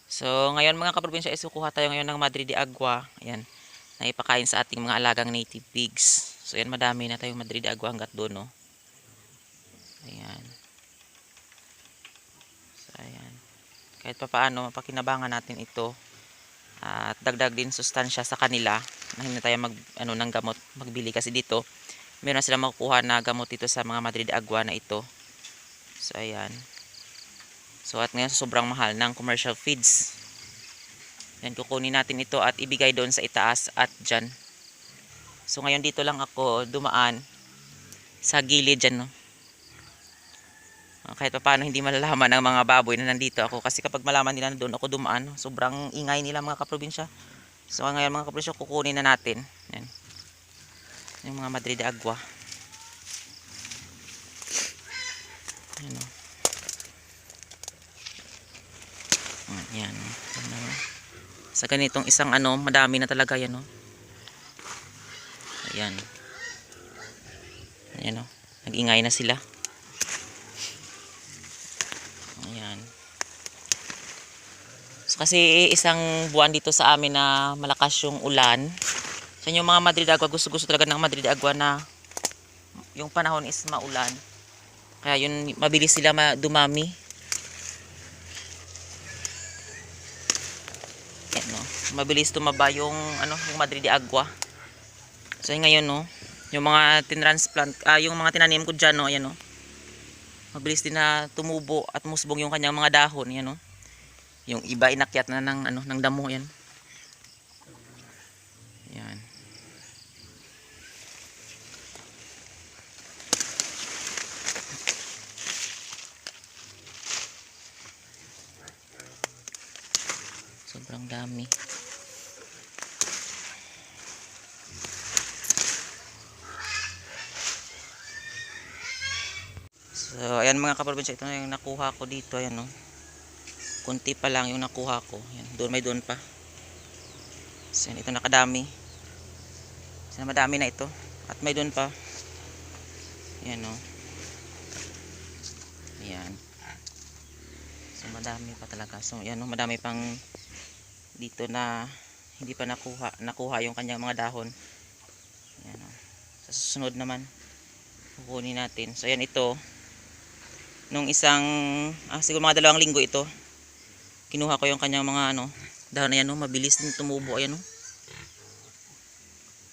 So, ngayon mga kaprobinsya is kukuha tayo ngayon ng Madre de Agua. Ayan, na ipakain sa ating mga alagang native pigs. So, ayan, madami na tayong Madre de Agua hanggat doon, no? Ayan. So, ayan. Kahit pa paano, mapakinabangan natin ito. At dagdag din sustansya sa kanila na hindi tayo ng gamot magbili kasi dito meron sila makukuha na gamot dito sa mga Madre de Agua na ito. So ayan. So at ngayon sobrang mahal ng commercial feeds. Yan, kukunin natin ito at ibigay doon sa itaas at dyan. So ngayon dito lang ako dumaan sa gilid dyan, no? Kahit pa paano hindi malalaman ng mga baboy na nandito ako kasi kapag malaman nila na doon ako dumaan, sobrang ingay nila mga kaprobinsya. So ngayon mga kaprobinsya kukunin na natin. Yan. Yung mga Madre de Agua. Yan, no? Yan. Sa ganitong isang madami na talaga yan, no? Ayan. Ayan, no? Nag-ingay na sila. Ayan. So, kasi isang buwan dito sa amin na malakas yung ulan. So yung mga Madre de Agua, gusto talaga ng Madre de Agua na yung panahon is maulan. Kaya yun, mabilis sila dumami. Ayan, no? Mabilis tumaba yung yung Madre de Agua. So ngayon, no, yung mga tinransplant, yung mga tinanim ko dyan, no, ayan, no, mabilis din na tumubo at musbong yung kanyang mga dahon, ayan, no. Yung iba inakyat na ng damo, yan. Yan. Sobrang dami. So, ayan mga kaprobinsya, ito na yung nakuha ko dito, ayan, no. Kunti pa lang yung nakuha ko. Ayan, may doon pa. So, yan, ito nakadami. So, madami na ito. At may doon pa. Ayan, no. Ayan. So, madami pa talaga. So, ayan, no, madami pang dito na hindi pa nakuha yung kanyang mga dahon. Ayan, no. Sa susunod naman, kukunin natin. So, ayan, ito. Nung isang siguro mga 2 linggo ito kinuha ko yung kanyang mga dahon na yan, no? Mabilis din tumubo, ayan, no?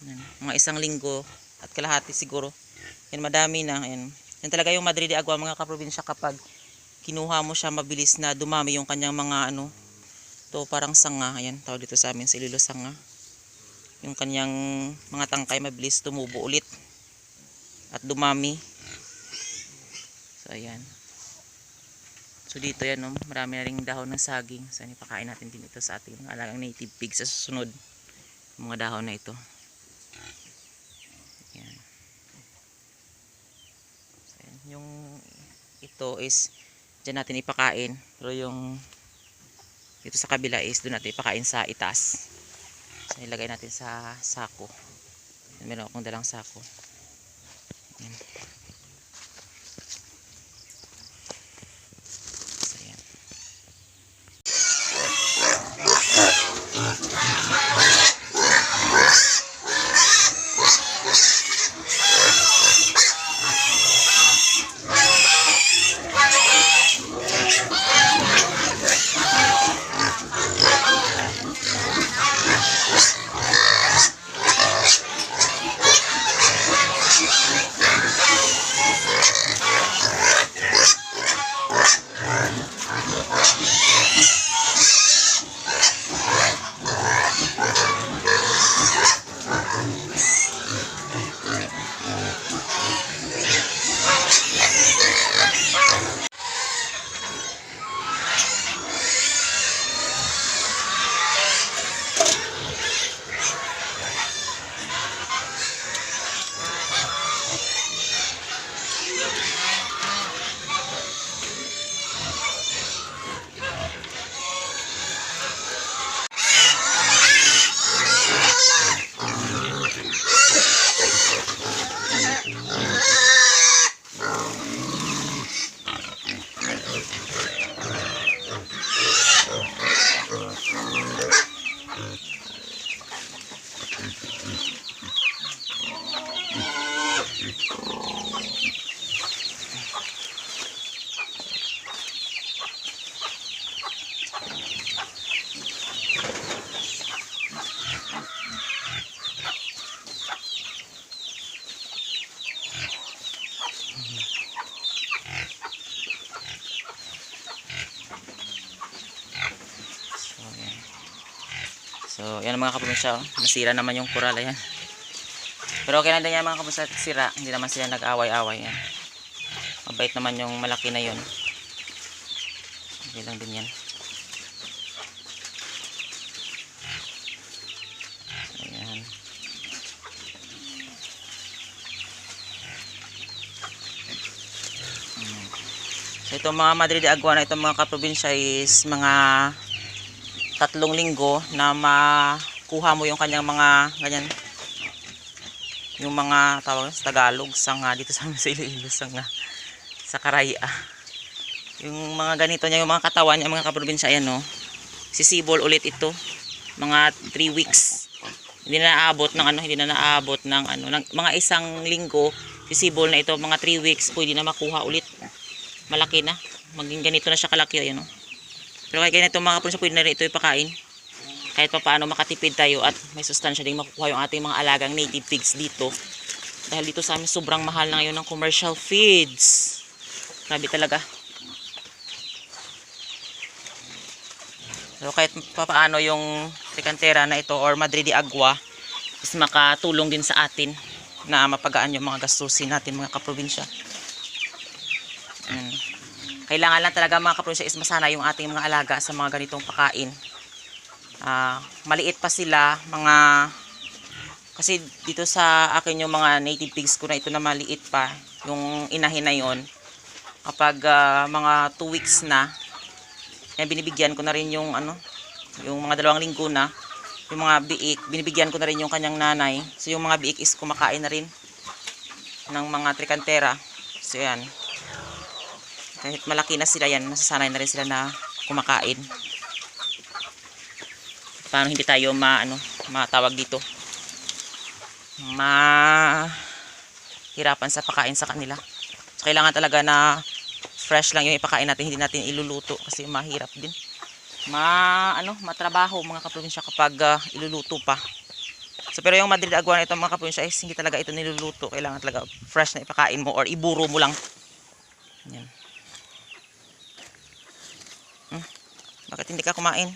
Ayan, mga 1 linggo at kalahati siguro yan, madami na. Ayan, yan talaga yung Madre de Agua mga kaprobinsya, kapag kinuha mo siya mabilis na dumami yung kanyang mga to parang sanga, ayan, tawag dito sa amin sililo sanga, yung kanyang mga tangkay mabilis tumubo ulit at dumami. So ayan. So dito yan, no, marami na ring dahon ng saging. So ipakain natin din ito sa ating mga alagang native pig sa susunod. Mga dahon na ito. Yan. So, yan. Yung ito is dyan natin ipakain. Pero yung dito sa kabila is doon natin ipakain sa itaas. So ilagay natin sa sako. Meron akong dalang sako. Yan. So yan mga kaprobinsya, nasira naman yung coral, ayan. Pero okay lang din yan mga kaprobinsya, sira, hindi naman sila nag-away-away yan. Mabait naman yung malaki na yun. Okay lang din yan. Ayan. So itong mga Madre de Agua na itong mga kaprobinsya is mga 3 linggo na makuha mo yung kanyang mga ganyan, yung mga tawag sa Tagalog sanga, dito sa amin sa Iloilo sanga, sa Karaya. Yung mga ganito niya, yung mga katawan niya mga kaprobinsya, ayan no, sisibol ulit ito mga 3 weeks. Hindi na naabot ng ano, hindi na naabot ng ano, ng mga 1 linggo sisibol na ito, mga 3 weeks pwede na makuha ulit. Malaki na, maging ganito na siya kalaki, ayan no. Pero kahit ganito mga kaprobinsya, pwede na rin ito ipakain. Kahit pa paano makatipid tayo at may sustansya din makukuha yung ating mga alagang native pigs dito. Dahil dito sa amin sobrang mahal na ngayon ng commercial feeds. Grabe talaga. So kahit pa paano yung tricantera na ito or Madre de Agua is makatulong din sa atin na mapagaan yung mga gastusin natin mga kaprobinsya. Kailangan lang talaga mga kaprobinsya is masana yung ating mga alaga sa mga ganitong pakain. Maliit pa sila, mga kasi dito sa akin yung mga native pigs ko na ito na maliit pa, yung inahin na yon, kapag mga 2 weeks na yan, binibigyan ko na rin yung ano, yung mga 2 linggo na, yung mga biik binibigyan ko na rin yung kanyang nanay. So yung mga biik is kumakain na rin ng mga tricantera. So yan, kahit malaki na sila yan, nasasanay na rin sila na kumakain. Paano hindi tayo matawag dito, mahirapan sa pakain sa kanila. So kailangan talaga na fresh lang yung ipakain natin, hindi natin iluluto kasi mahirap din. Matrabaho mga kaprobinsya kapag iluluto pa. So pero yung Madre de Agua na ito mga kaprobinsya is hindi talaga ito niluluto. Kailangan talaga fresh na ipakain mo or iburo mo lang. Yan. Bakit hindi ka kumain?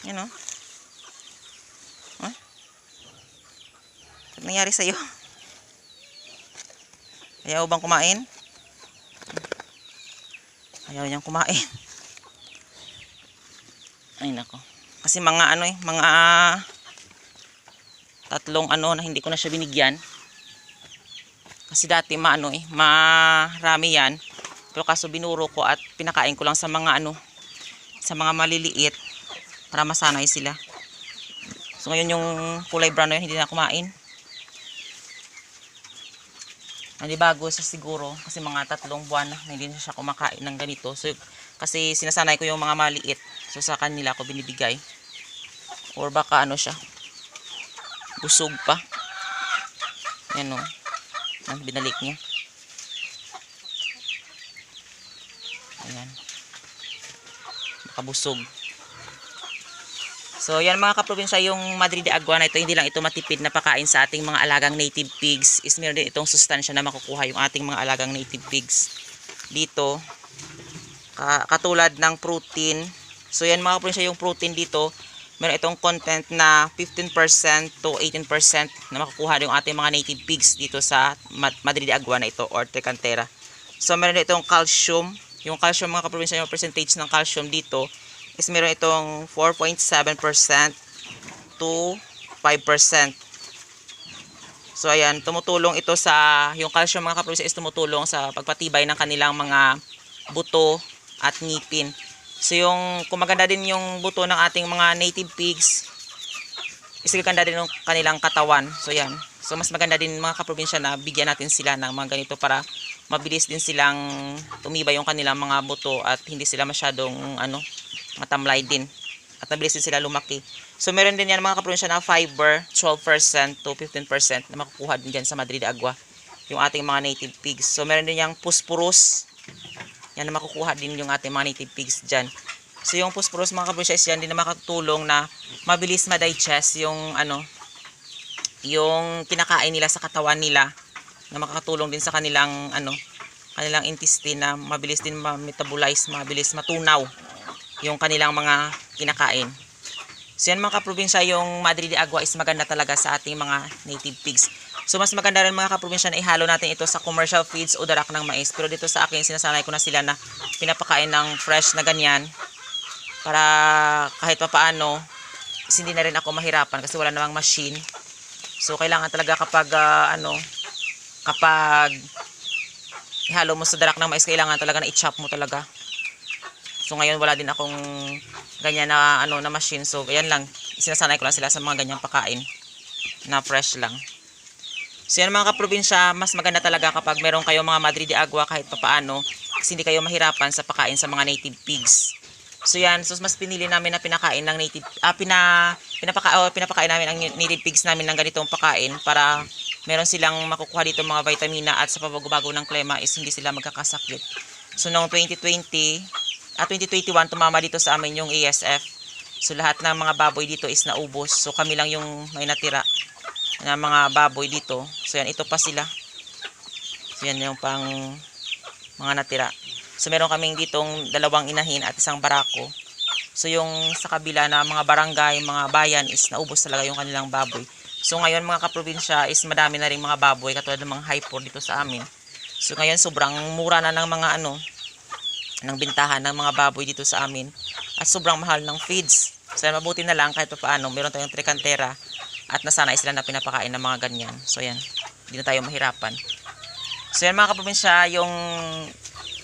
Yan o. Ano nangyari sa'yo? Ayaw bang kumain? Ayaw niyang kumain. Ay nako. Kasi mga mga 3 na hindi ko na siya binigyan. Kasi dati marami yan. Pero kaso binuro ko at pinakain ko lang sa mga sa mga maliliit para masanay sila. So ngayon yung kulay brown na yun, hindi na kumain. Hindi bago sa siguro kasi mga 3 buwan na hindi na siya kumakain ng ganito. So kasi sinasanay ko yung mga maliit. So sa kanila ko binibigay. Or baka siya, busog pa. Yan o. Binalik niya. Ayan. Baka busog. So yan mga kaprobinsya, yung Madre de Agua na ito, hindi lang ito matipid na pakain sa ating mga alagang native pigs. Is meron din itong sustansya na makukuha yung ating mga alagang native pigs dito. Katulad ng protein. So yan mga kaprobinsya, yung protein dito, meron itong content na 15% to 18% na makukuha yung ating mga native pigs dito sa Madre de Agua na ito or tricantera. So meron din itong calcium. Yung calcium mga kaprobinsya, yung percentage ng calcium dito is meron itong 4.7% to 5%. So ayan, tumutulong ito sa, yung calcium mga kaprobinsya is tumutulong sa pagpatibay ng kanilang mga buto at ngipin. So yung kumaganda din yung buto ng ating mga native pigs, is ganda din yung kanilang katawan. So yan. So mas maganda din mga kaprobinsya na bigyan natin sila ng mga ganito para mabilis din silang tumibay yung kanilang mga buto at hindi sila masyadong matamlay din. At mabilis din sila lumaki. So meron din yan mga kaprobinsya na fiber, 12% to 15% na makukuha din dyan sa Madre de Agua, yung ating mga native pigs. So meron din yung phosphorus. Yan na makukuha din yung ating mga native pigs dyan. So yung phosphorus mga kaprobinsya is yan din na makatulong na mabilis ma-digest yung yung kinakain nila sa katawan nila, na makakatulong din sa kanilang kanilang intestine na mabilis din ma-metabolize, mabilis matunaw yung kanilang mga kinakain. So yan mga kaprobinsya, yung Madre de Agua is maganda talaga sa ating mga native pigs. So mas maganda rin mga kaprobinsya na ihalo natin ito sa commercial feeds o darak ng mais. Pero dito sa akin, sinasanay ko na sila na pinapakain ng fresh na ganyan. Para kahit papaano, hindi na rin ako mahirapan kasi wala namang machine. So kailangan talaga kapag ihalo mo sa darak ng mais, kailangan talaga na i-chop mo talaga. So ngayon wala din akong ganyan na na machine. So ayan lang, sinasanay ko lang sila sa mga ganyang pakain na fresh lang. So yan mga kaprobinsya, mas maganda talaga kapag meron kayong mga Madre de Agua kahit papaano, kasi hindi kayo mahirapan sa pakain sa mga native pigs. So yan, so mas pinili namin na pinakain ng native pinapakain namin ang native pigs namin ng ganitong pakain para meron silang makukuha dito mga vitamina at sa pagbabago ng klima is hindi sila magkakasakit. So noong 2021 tumama dito sa amin yung ASF. So lahat ng mga baboy dito is naubos. So kami lang yung may natira na mga baboy dito. So yan, ito pa sila. So yan yung pang mga natira. So meron kaming ditong 2 inahin at 1 barako. So yung sa kabila na mga barangay, mga bayan is naubos talaga yung kanilang baboy. So ngayon mga kaprobinsya is madami na rin mga baboy katulad ng mga hyper dito sa amin. So ngayon sobrang mura na ng mga ng bintahan ng mga baboy dito sa amin at sobrang mahal ng feeds. So mabuti na lang kahit paano meron tayong trikantera at nasanay sila na pinapakain ng mga ganyan. So yan, hindi na tayo mahirapan. So yan mga kaprobinsya, yung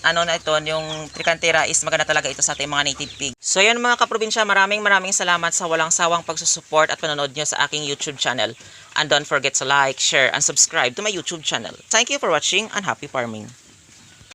yung trikantera is maganda talaga ito sa ating mga native pig. So yan mga kaprobinsya, maraming salamat sa walang sawang pagsusupport at panonood nyo sa aking YouTube channel. And don't forget to like, share, and subscribe to my YouTube channel. Thank you for watching and happy farming!